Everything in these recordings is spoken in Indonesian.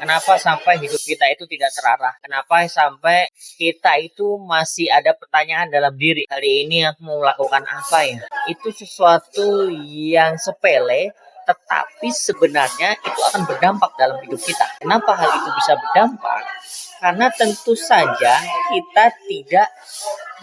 Kenapa sampai hidup kita itu tidak terarah? Kenapa sampai kita itu masih ada pertanyaan dalam diri? Hari ini aku mau melakukan apa ya? Itu sesuatu yang sepele, tetapi sebenarnya itu akan berdampak dalam hidup kita. Kenapa hal itu bisa berdampak? Karena tentu saja kita tidak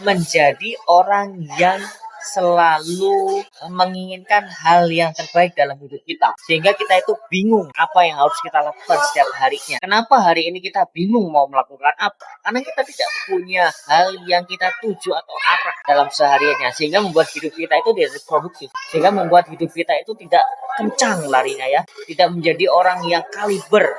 menjadi orang yang selalu menginginkan hal yang terbaik dalam hidup kita. Sehingga kita itu bingung apa yang harus kita lakukan setiap harinya. Kenapa hari ini kita bingung mau melakukan apa? Karena kita tidak punya hal yang kita tuju atau arah dalam sehariannya. Sehingga membuat hidup kita itu tidak produktif. Sehingga membuat hidup kita itu tidak kencang larinya ya. Tidak menjadi orang yang kaliber,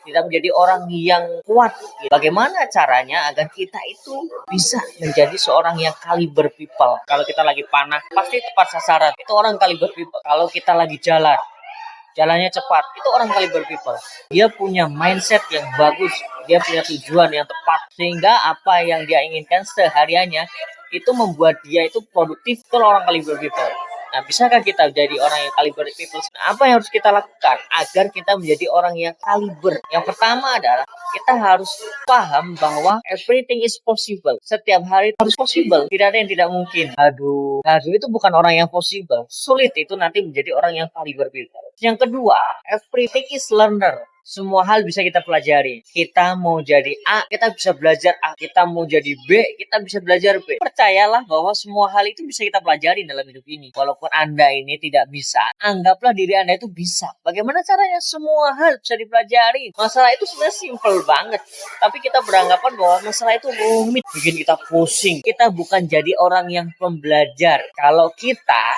tidak menjadi orang yang kuat. Bagaimana caranya agar kita itu bisa menjadi seorang yang kaliber people? Kalau kita lagi panah, pasti tepat sasaran. Itu orang kaliber people. Kalau kita lagi jalannya cepat, itu orang kaliber people. Dia punya mindset yang bagus, dia punya tujuan yang tepat, sehingga apa yang dia inginkan sehariannya itu membuat dia itu produktif. Itu orang kaliber people. Nah, bisakah kita jadi orang yang kaliber people? Nah, apa yang harus kita lakukan agar kita menjadi orang yang kaliber? Yang pertama adalah kita harus paham bahwa everything is possible. Setiap hari harus possible. Tidak ada yang tidak mungkin. Aduh itu bukan orang yang possible. Sulit itu nanti menjadi orang yang kaliber people. Yang kedua, everything is learner. Semua hal bisa kita pelajari. Kita mau jadi A, kita bisa belajar A. Kita mau jadi B, kita bisa belajar B. Percayalah bahwa semua hal itu bisa kita pelajari dalam hidup ini. Walaupun Anda ini tidak bisa, anggaplah diri Anda itu bisa. Bagaimana caranya? Semua hal bisa dipelajari. Masalah itu sebenarnya simple banget. Tapi kita beranggapan bahwa masalah itu rumit, bikin kita pusing. Kita bukan jadi orang yang pembelajar. Kalau kita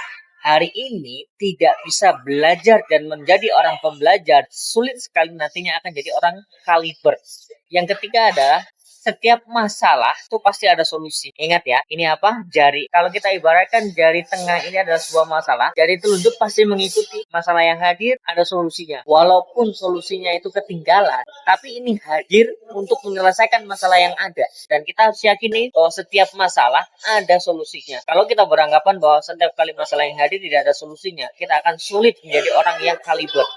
hari ini tidak bisa belajar dan menjadi orang pembelajar, sulit sekali nantinya akan jadi orang kaliber. Yang ketiga adalah setiap masalah itu pasti ada solusi. Ingat ya, ini apa? Jari. Kalau kita ibaratkan jari tengah ini adalah sebuah masalah, jari telunjuk pasti mengikuti masalah yang hadir, ada solusinya. Walaupun solusinya itu ketinggalan, tapi ini hadir untuk menyelesaikan masalah yang ada. Dan kita harus yakini bahwa setiap masalah ada solusinya. Kalau kita beranggapan bahwa setiap kali masalah yang hadir tidak ada solusinya, kita akan sulit menjadi orang yang kaliber.